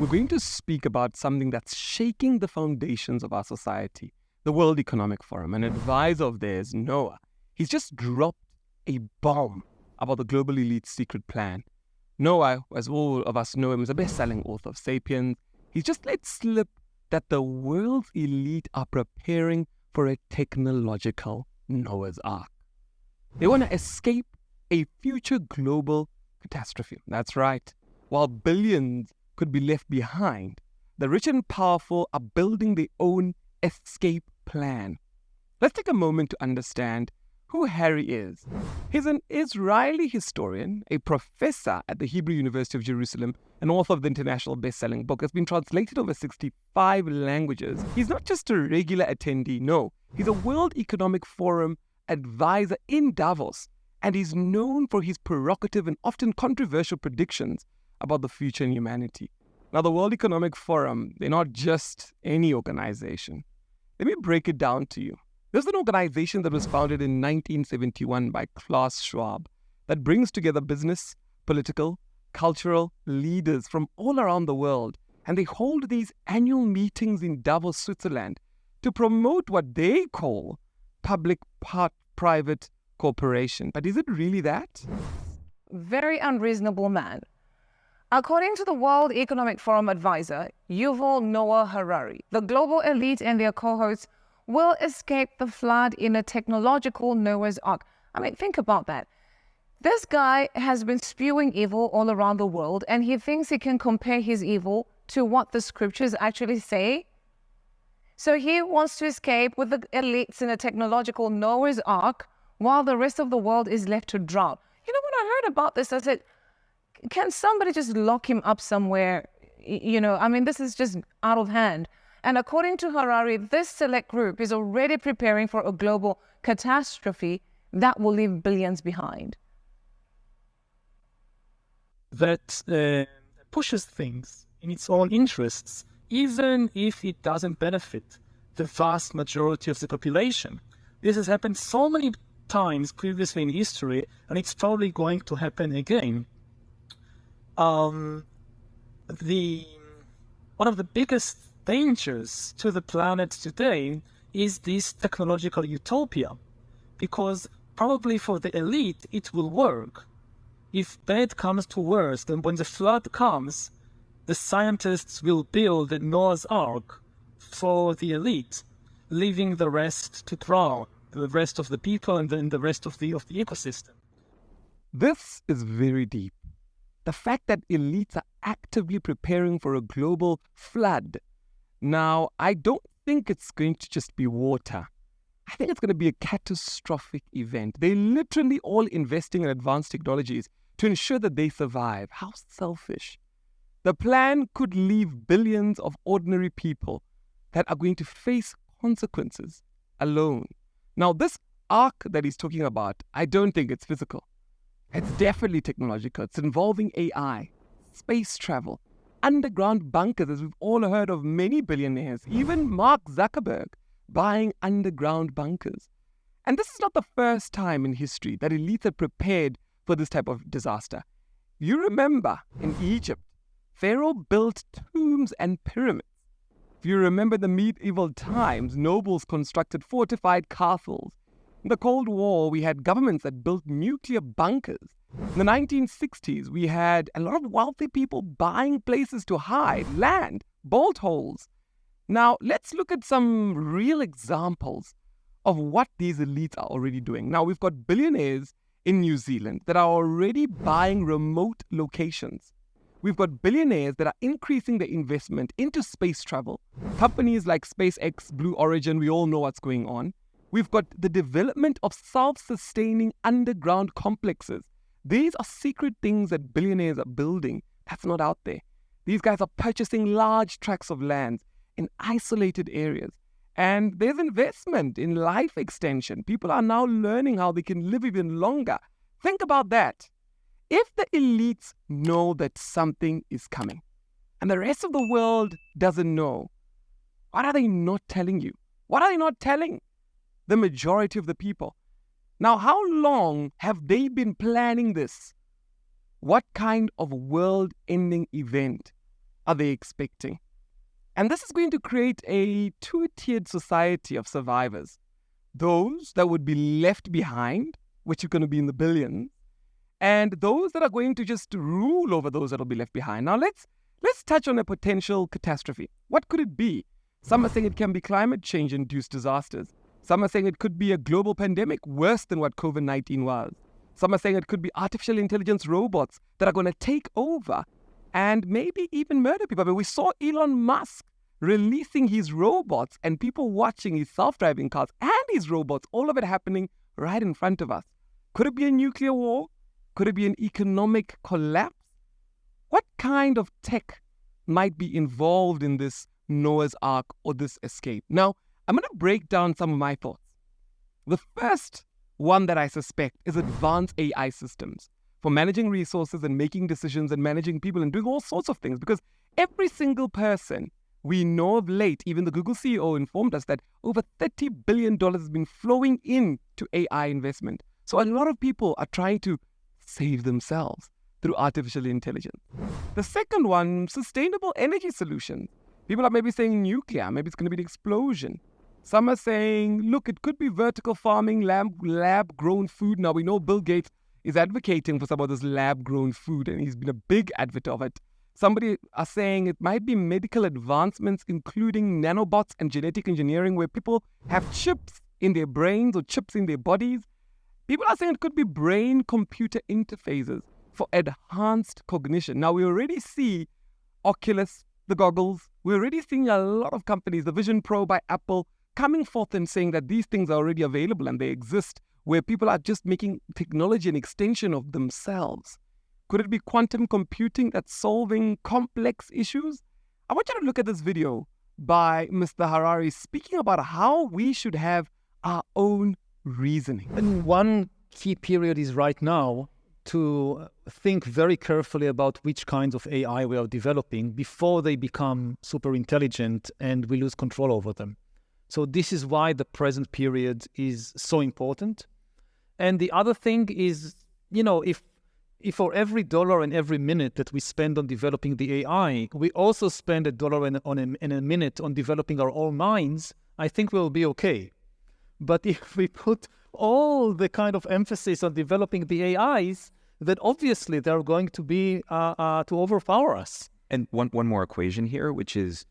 we're going to speak about something that's shaking the foundations of our society, the World Economic Forum. An advisor of theirs, Noah, he's just dropped a bomb about the global elite's secret plan. Noah, as all of us know him, is a best-selling author of Sapiens. He's just let slip that the world's elite are preparing for a technological Noah's Ark. They want to escape a future global catastrophe. That's right. While billions could be left behind, the rich and powerful are building their own escape plan. Let's take a moment to understand who Harari is. He's an Israeli historian, a professor at the Hebrew University of Jerusalem, an author of the international best-selling book that's been translated over 65 languages. He's not just a regular attendee, no. He's a World Economic Forum advisor in Davos, and he's known for his provocative and often controversial predictions about the future in humanity. Now, the World Economic Forum, they're not just any organization. Let me break it down to you. There's an organization that was founded in 1971 by Klaus Schwab that brings together business, political, cultural leaders from all around the world, and they hold these annual meetings in Davos, Switzerland, to promote what they call public-private cooperation. But is it really that? Very unreasonable man. According to the World Economic Forum advisor, Yuval Noah Harari, the global elite and their cohorts will escape the flood in a technological Noah's Ark. I mean, think about that. This guy has been spewing evil all around the world, and he thinks he can compare his evil to what the scriptures actually say. So he wants to escape with the elites in a technological Noah's Ark while the rest of the world is left to drown. You know, when I heard about this, I said, can somebody just lock him up somewhere? I mean, this is just out of hand. And according to Harari, this select group is already preparing for a global catastrophe that will leave billions behind. That pushes things in its own interests, even if it doesn't benefit the vast majority of the population. This has happened so many times previously in history, and it's probably going to happen again. One of the biggest dangers to the planet today is this technological utopia, because probably for the elite it will work. If bad comes to worse, then when the flood comes, the scientists will build a Noah's Ark for the elite, leaving the rest to drown, the rest of the people and then the rest of the ecosystem. This is very deep. The fact that elites are actively preparing for a global flood. Now, I don't think it's going to just be water. I think it's going to be a catastrophic event. They're literally all investing in advanced technologies to ensure that they survive. How selfish. The plan could leave billions of ordinary people that are going to face consequences alone. Now, this ark that he's talking about, I don't think it's physical. It's definitely technological. It's involving AI, space travel, underground bunkers, as we've all heard of many billionaires, even Mark Zuckerberg, buying underground bunkers. And this is not the first time in history that elites are prepared for this type of disaster. You remember in Egypt, Pharaoh built tombs and pyramids. If you remember the medieval times, nobles constructed fortified castles. In the Cold War, we had governments that built nuclear bunkers. In the 1960s, we had a lot of wealthy people buying places to hide, land, bolt holes. Now, let's look at some real examples of what these elites are already doing. Now, we've got billionaires in New Zealand that are already buying remote locations. We've got billionaires that are increasing their investment into space travel. Companies like SpaceX, Blue Origin, we all know what's going on. We've got the development of self-sustaining underground complexes. These are secret things that billionaires are building. That's not out there. These guys are purchasing large tracts of land in isolated areas. And there's investment in life extension. People are now learning how they can live even longer. Think about that. If the elites know that something is coming and the rest of the world doesn't know, what are they not telling you? What are they not telling the majority of the people? Now, how long have they been planning this? What kind of world-ending event are they expecting? And this is going to create a two-tiered society of survivors. Those that would be left behind, which are going to be in the billions, and those that are going to just rule over those that will be left behind. Now, let's touch on a potential catastrophe. What could it be? Some are saying it can be climate change-induced disasters. Some are saying it could be a global pandemic worse than what COVID-19 was. Some are saying it could be artificial intelligence robots that are going to take over and maybe even murder people. I mean, we saw Elon Musk releasing his robots and people watching his self-driving cars and his robots, all of it happening right in front of us. Could it be a nuclear war? Could it be an economic collapse? What kind of tech might be involved in this Noah's Ark or this escape? Now, I'm going to break down some of my thoughts. The first one that I suspect is advanced AI systems for managing resources and making decisions and managing people and doing all sorts of things. Because every single person we know of late, even the Google CEO informed us that over $30 billion has been flowing into AI investment. So a lot of people are trying to save themselves through artificial intelligence. The second one, sustainable energy solutions. People are maybe saying nuclear, maybe it's going to be an explosion. Some are saying, look, it could be vertical farming, lab-grown food. Now, we know Bill Gates is advocating for some of this lab-grown food, and he's been a big advocate of it. Somebody are saying it might be medical advancements, including nanobots and genetic engineering, where people have chips in their brains or chips in their bodies. People are saying it could be brain-computer interfaces for enhanced cognition. Now, we already see Oculus, the goggles. We're already seeing a lot of companies, the Vision Pro by Apple, coming forth and saying that these things are already available and they exist, where people are just making technology an extension of themselves. Could it be quantum computing that's solving complex issues? I want you to look at this video by Mr. Harari speaking about how we should have our own reasoning. And one key period is right now to think very carefully about which kinds of AI we are developing before they become super intelligent and we lose control over them. So this is why the present period is so important. And the other thing is, if for every dollar and every minute that we spend on developing the AI, we also spend a dollar and a minute on developing our own minds, I think we'll be okay. But if we put all the kind of emphasis on developing the AIs, then obviously they're going to be to overpower us. And one more equation here, which is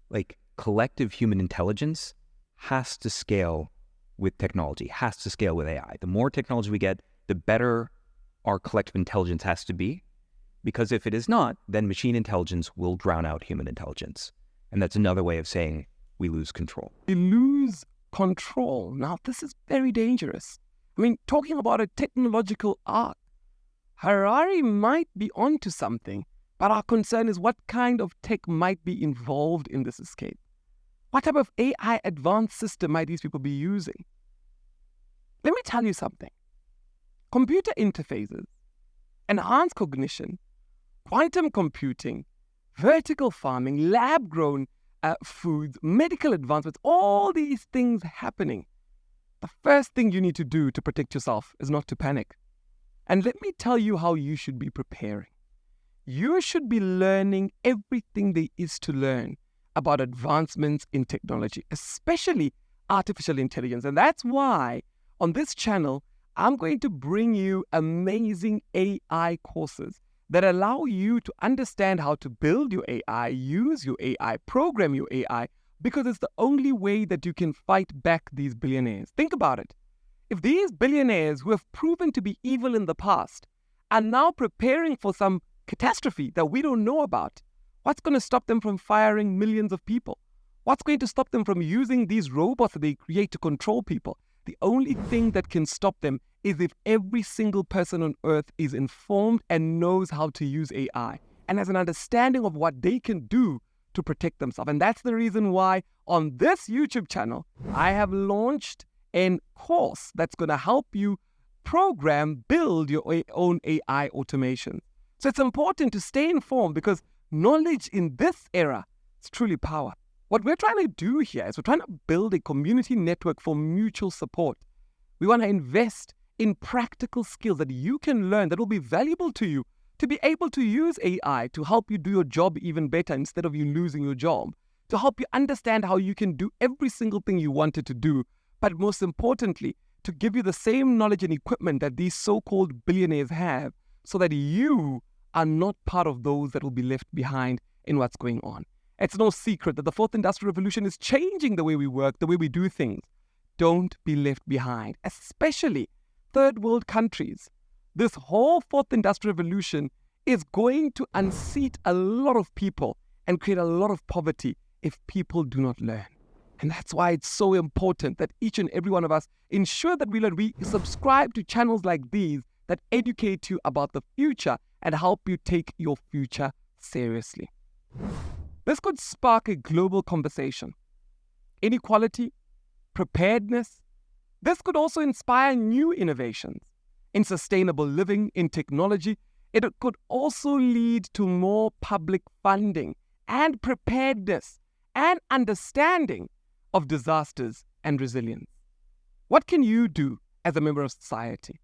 like collective human intelligence has to scale with technology, has to scale with AI. The more technology we get, the better our collective intelligence has to be. Because if it is not, then machine intelligence will drown out human intelligence. And that's another way of saying we lose control. We lose control. Now, this is very dangerous. I mean, talking about a technological arc, Harari might be onto something, but our concern is what kind of tech might be involved in this escape. What type of AI advanced system might these people be using? Let me tell you something. Computer interfaces, enhanced cognition, quantum computing, vertical farming, lab-grown foods, medical advancements, all these things happening. The first thing you need to do to protect yourself is not to panic. And let me tell you how you should be preparing. You should be learning everything there is to learn about advancements in technology, especially artificial intelligence. And that's why on this channel, I'm going to bring you amazing AI courses that allow you to understand how to build your AI, use your AI, program your AI, because it's the only way that you can fight back these billionaires. Think about it. If these billionaires who have proven to be evil in the past are now preparing for some catastrophe that we don't know about, what's going to stop them from firing millions of people? What's going to stop them from using these robots that they create to control people? The only thing that can stop them is if every single person on earth is informed and knows how to use AI and has an understanding of what they can do to protect themselves. And that's the reason why on this YouTube channel, I have launched a course that's going to help you build your own AI automation. So it's important to stay informed because knowledge in this era is truly power. What we're trying to do here is we're trying to build a community network for mutual support. We want to invest in practical skills that you can learn that will be valuable to you to be able to use AI to help you do your job even better instead of you losing your job, to help you understand how you can do every single thing you wanted to do, but most importantly, to give you the same knowledge and equipment that these so-called billionaires have so that you are not part of those that will be left behind in what's going on. It's no secret that the fourth industrial revolution is changing the way we work, the way we do things. Don't be left behind, especially third world countries. This whole fourth industrial revolution is going to unseat a lot of people and create a lot of poverty if people do not learn. And that's why it's so important that each and every one of us ensure that we learn. We subscribe to channels like these that educate you about the future and help you take your future seriously. This could spark a global conversation. Inequality, preparedness. This could also inspire new innovations in sustainable living, in technology. It could also lead to more public funding and preparedness and understanding of disasters and resilience. What can you do as a member of society?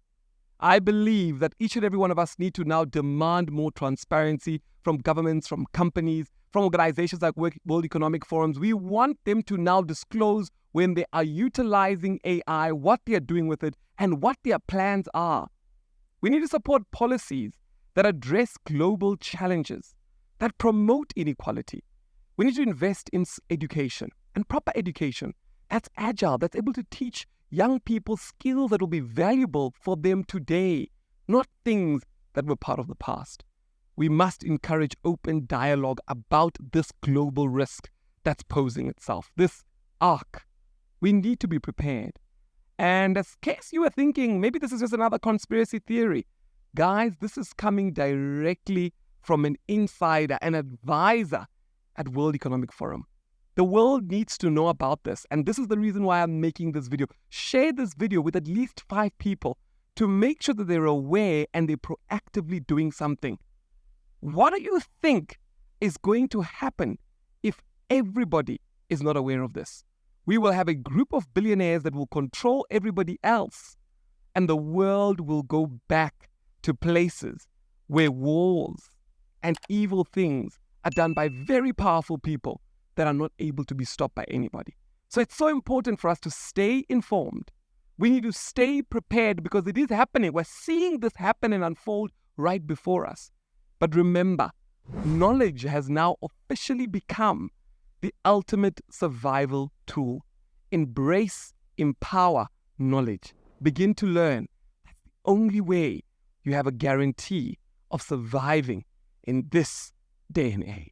I believe that each and every one of us need to now demand more transparency from governments, from companies, from organizations like World Economic Forums. We want them to now disclose when they are utilizing AI, what they are doing with it, and what their plans are. We need to support policies that address global challenges, that promote inequality. We need to invest in education, and proper education that's agile, that's able to teach young people skills that will be valuable for them today, not things that were part of the past. We must encourage open dialogue about this global risk that's posing itself, this arc. We need to be prepared. And in case you were thinking, maybe this is just another conspiracy theory, guys, this is coming directly from an insider, an advisor at World Economic Forum. The world needs to know about this, and this is the reason why I'm making this video. Share this video with at least 5 people to make sure that they're aware and they're proactively doing something. What do you think is going to happen if everybody is not aware of this? We will have a group of billionaires that will control everybody else, and the world will go back to places where wars and evil things are done by very powerful people that are not able to be stopped by anybody. So it's so important for us to stay informed. We need to stay prepared because it is happening. We're seeing this happen and unfold right before us. But remember, knowledge has now officially become the ultimate survival tool. Embrace, empower knowledge. Begin to learn. That's the only way you have a guarantee of surviving in this day and age.